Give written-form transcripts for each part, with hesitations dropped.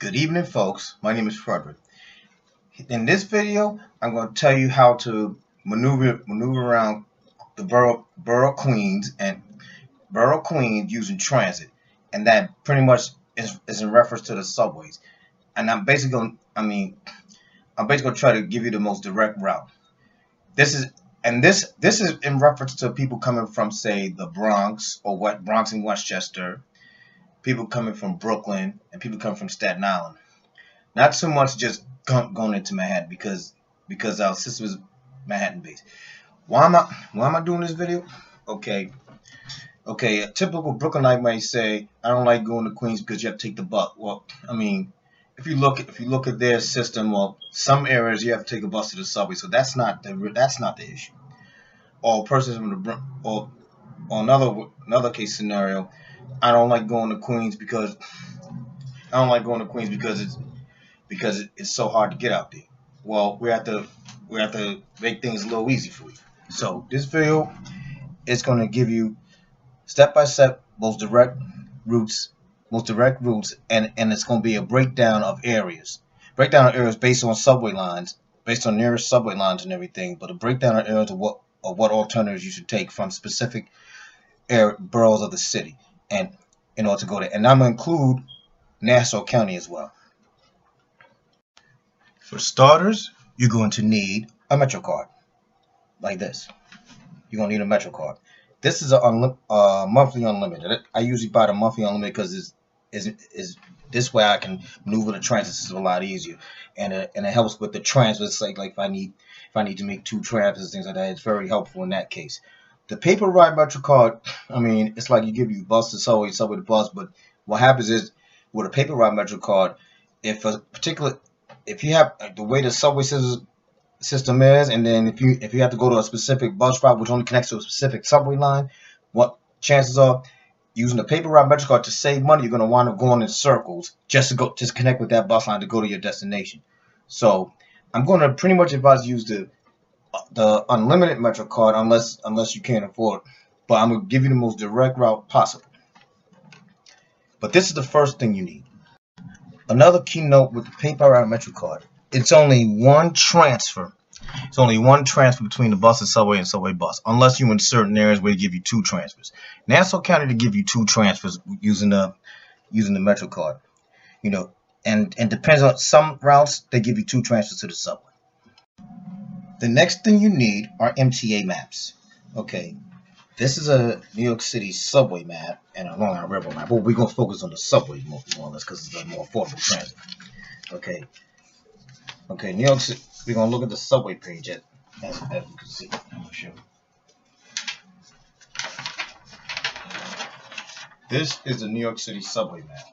Good evening, folks. My name is Frederick. In this video, I'm going to tell you how to maneuver around the borough Queens using transit, and that pretty much is in reference to the subways. And I'm basically going to try to give you the most direct route. This is in reference to people coming from, say, the Bronx or Bronx and Westchester, people coming from Brooklyn, and people coming from Staten Island. Not so much just going into Manhattan because our system is Manhattan based. Why am I doing this video? Okay, a typical Brooklynite might say, I don't like going to Queens because you have to take the bus. Well, I mean, if you look at their system, well, some areas you have to take a bus to the subway, so that's not the issue. Or persons from the or another case scenario, I don't like going to Queens because it's so hard to get out there. Well, we have to make things a little easy for you. So this video is going to give you step by step most direct routes, and it's going to be a breakdown of areas based on subway lines, based on nearest subway lines and everything. But a breakdown of areas of what alternatives you should take from specific boroughs of the city, and in order to go there. And I'm going to include Nassau County as well. For starters, you're going to need a Metro card, like this. You're going to need a Metro card. This is a monthly unlimited. I usually buy the monthly unlimited because is this way I can maneuver the transit system a lot easier, and it helps with the transfers. Like if I need to make 2 transfers, things like that, it's very helpful in that case. The paper ride Metro card, I mean, it's like you give you bus to subway to bus, but what happens is with a paper ride Metro card, if you have the way the subway system is, and then if you have to go to a specific bus route which only connects to a specific subway line, what chances are using the paper route Metro card to save money, you're going to wind up going in circles just to connect with that bus line to go to your destination. So I'm going to pretty much advise you use the unlimited Metro card unless you can't afford it. But I'm going to give you the most direct route possible. But this is the first thing you need. Another key note with the paper route Metro card: it's only one transfer. It's only one transfer between the bus and subway bus, unless you in certain areas where they give you 2 transfers. Nassau County to give you 2 transfers using the Metro card. You know, and depends on some routes they give you 2 transfers to the subway. The next thing you need are MTA maps. Okay, this is a New York City subway map and a Long Island Railroad map. But we're going to focus on the subway more or less because it's a more affordable transit. Okay, New York City. We're going to look at the subway page as you can see. I'm going to show you. This is the New York City subway map,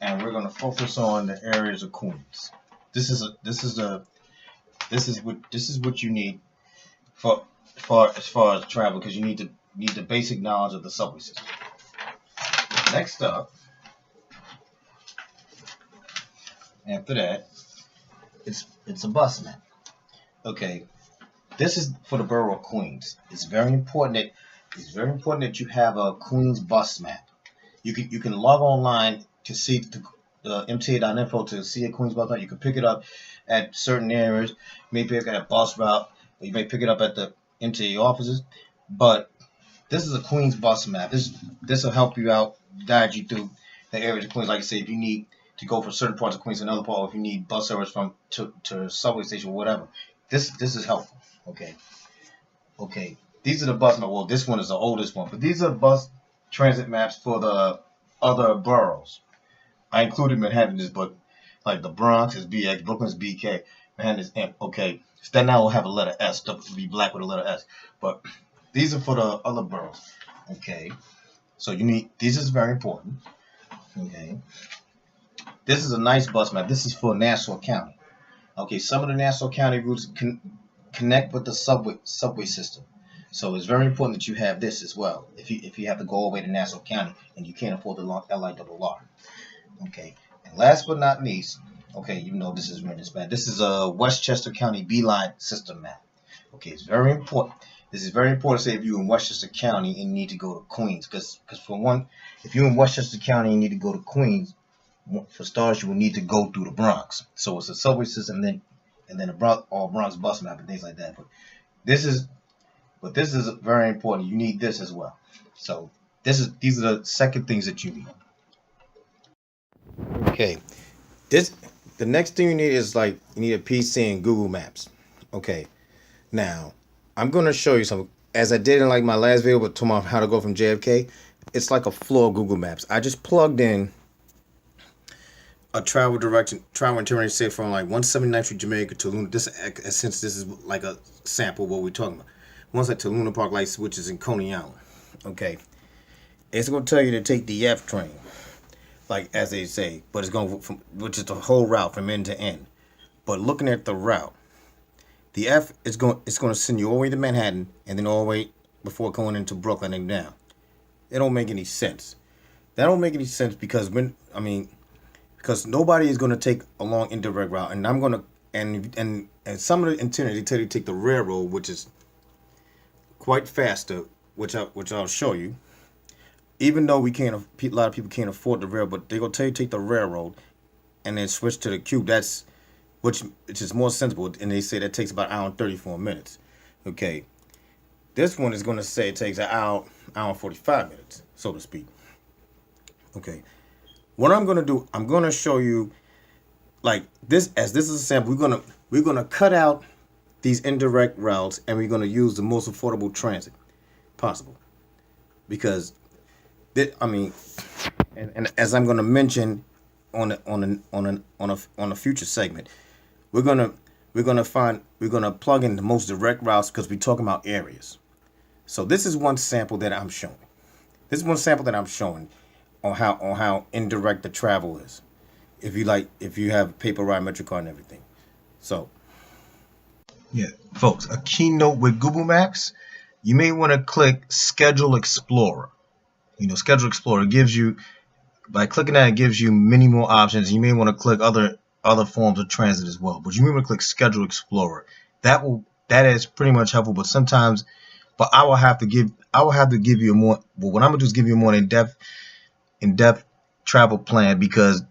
and we're going to focus on the areas of Queens. This is what you need as far as travel, because you need the basic knowledge of the subway system. Next up, after that, it's a bus map. Okay, this is for the borough of Queens. It's very important that you have a Queens bus map. You can log online to see the MTA.info to see a Queens bus map. You can pick it up at certain areas. You may pick it at a bus route, or you may pick it up at the MTA offices. But this is a Queens bus map. This will help you out, guide you through the areas of Queens. Like I say, if you need to go from certain parts of Queens to another part, or if you need bus service to a subway station or whatever, this is helpful. Okay. These are the bus maps. Well, this one is the oldest one, but these are bus transit maps for the other boroughs. I included Manhattan, but like the Bronx is BX, Brooklyn is BK, Manhattan is M. Okay, Staten Island will have a letter S, it'll be black with a letter S. But these are for the other boroughs. Okay, so this is very important. Okay, this is a nice bus map. This is for Nassau County. Okay, some of the Nassau County routes connect with the subway system. So it's very important that you have this as well. If you have to go all the way to Nassau County and you can't afford the LIRR. Okay, and last but not least, okay, even though this is written this bad, this is a Westchester County B-line system map. Okay, it's very important. This is very important. Say if you're in Westchester County and you need to go to Queens, because for one, if you're in Westchester County and you need to go to Queens, for starters, you will need to go through the Bronx. So it's a subway system, and then the Bronx bus map and things like that. This is this is very important. You need this as well. So these are the second things that you need. Okay, this the next thing you need is like you need a PC and Google Maps. Okay, now I'm gonna show you some as I did in like my last video, but talking about how to go from JFK. It's like a floor of Google Maps. I just plugged in a travel itinerary, say from like 179th Street, Jamaica to Luna. This since this is like a sample of what we're talking about. Once to Luna Park Lights, which is in Coney Island. Okay, it's gonna tell you to take the F train, like as they say, but it's going from which is the whole route from end to end. But looking at the route, the F is going it's going to send you all the way to Manhattan and then all the way before going into Brooklyn and down. It don't make any sense. That don't make any sense because because nobody is going to take a long indirect route, and I'm going to and some of the itineraries they tell you to take the railroad, which is quite faster, which I'll show you. Even though a lot of people can't afford the railroad, but they're gonna tell you to take the railroad, and then switch to the Cube. Which is more sensible, and they say that takes about an hour and 34 minutes. Okay, this one is gonna say it takes an hour and 45 minutes, so to speak. Okay, what I'm gonna do, I'm gonna show you like this as this is a sample. We're gonna cut out these indirect routes, and we're gonna use the most affordable transit possible, because and as I'm gonna mention on a future segment, we're gonna plug in the most direct routes because we're talking about areas. So this is one sample that I'm showing. This is one sample that I'm showing on how indirect the travel is. If you have paper ride, MetroCard, and everything. So yeah, folks, a keynote with Google Maps, you may want to click Schedule Explorer. Schedule Explorer gives you, by clicking that, it gives you many more options. You may want to click other forms of transit as well, but you may want to click Schedule Explorer. That is pretty much helpful. But sometimes, I will have to give you a more. Well, what I'm gonna do is give you a more in-depth travel plan, because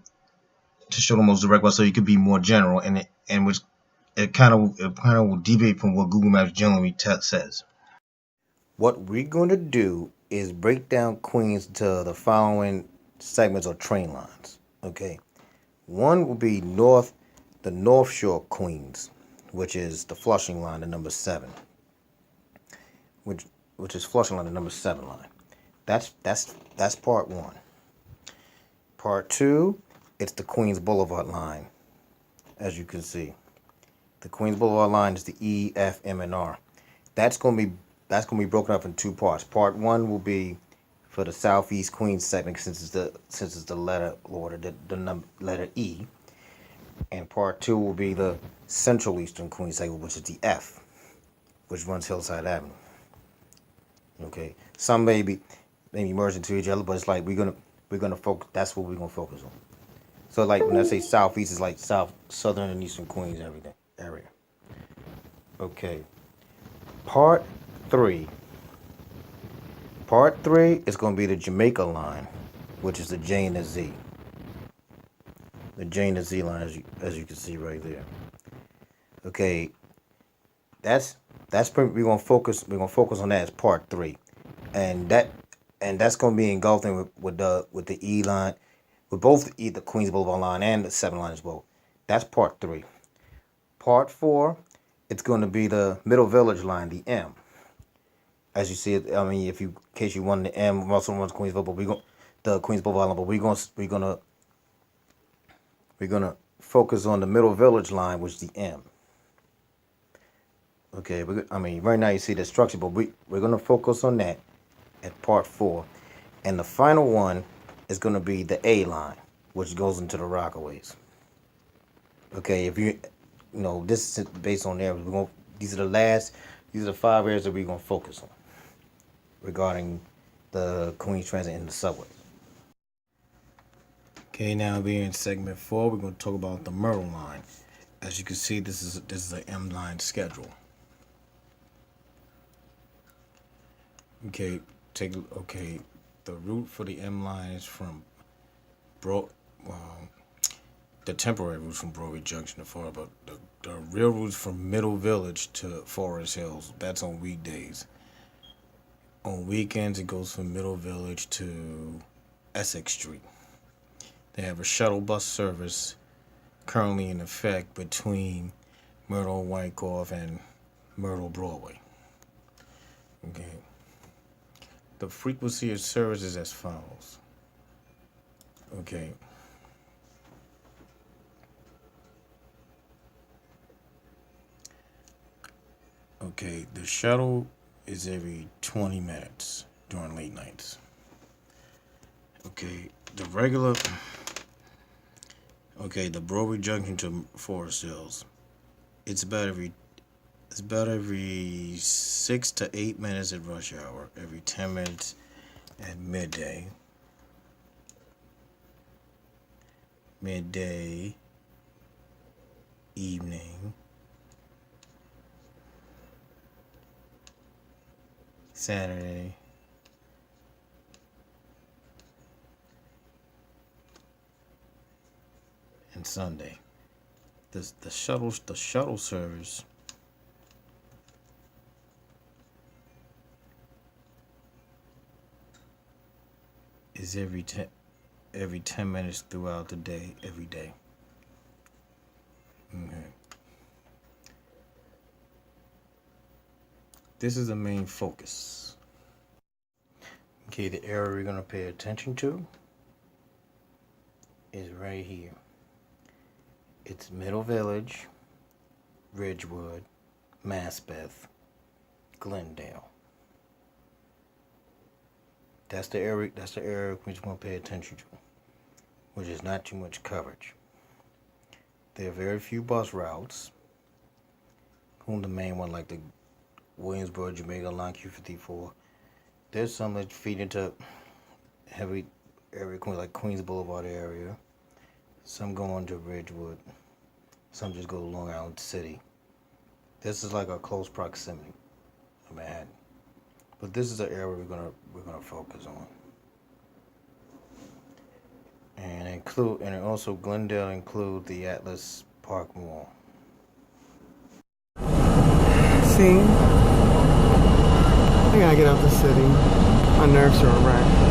to show the most direct route, so you could be more general, and which it kind of will deviate from what Google Maps generally says. What we're going to do is break down Queens to the following segments or train lines. Okay, one will be the North Shore Queens, which is the Flushing line, the number 7, which is Flushing line, the number 7 line. That's part 1. Part 2, it's the Queens Boulevard line. As you can see, the Queens Boulevard line is the E, F, M, and R. That's going to be broken up in 2 parts. Part 1 will be for the Southeast Queens segment, since it's the letter order, the letter E, and part 2 will be the Central Eastern Queens segment, which is the F, which runs Hillside Avenue. Okay, some may merge into each other, but it's like we're gonna focus. That's what we're gonna focus on. So like when I say Southeast, it's like Southern and Eastern Queens, everything area. Okay, part 3. Part 3 is going to be the Jamaica line, which is the J and the Z. The J and the Z line, as you can see right there. Okay, we're gonna focus on that as part 3, and that's gonna be engulfing with the E line, with both the Queens Boulevard line and the 7 line as well. That's part 3. Part 4, it's going to be the Middle Village line, the M. As you see it, in case you want the M, also runs Queensville, but the Queens Boulevard line, but we're gonna focus on the Middle Village line, which is the M. Okay, right now you see the structure, but we're gonna focus on that at part 4, and the final one is gonna be the A line, which goes into the Rockaways. Okay, this is based on areas. These are the 5 areas that we're gonna focus on regarding the Queens Transit and the subway. Okay, now we're in segment 4. We're going to talk about the Myrtle line. As you can see, this is an M line schedule. Okay, the route for the M line is from the temporary routes from Broadway Junction to Florida, but the real routes from Middle Village to Forest Hills, that's on weekdays. On weekends, it goes from Middle Village to Essex Street. They have a shuttle bus service currently in effect between Myrtle Wyckoff and Myrtle Broadway. Okay. The frequency of service is as follows. Okay. Okay, the shuttle is every 20 minutes during late nights. Okay, the Broadway Junction to Forest Hills, it's about every 6 to 8 minutes at rush hour, every 10 minutes at midday, evening, Saturday, and Sunday. The shuttle service is every 10 minutes throughout the day, every day. Okay. This is the main focus. Okay, the area we're going to pay attention to is right here. It's Middle Village, Ridgewood, Maspeth, Glendale. That's the area we just want to pay attention to, which is not too much coverage. There are very few bus routes. The main one, like the Williamsburg, Jamaica line Q54. There's some that feed into heavy area like Queens Boulevard area. Some go on to Ridgewood. Some just go to Long Island City. This is like a close proximity of Manhattan. But this is the area we're gonna focus on. And also Glendale include the Atlas Park Mall. See? I gotta get out the city. My nerves are a wreck.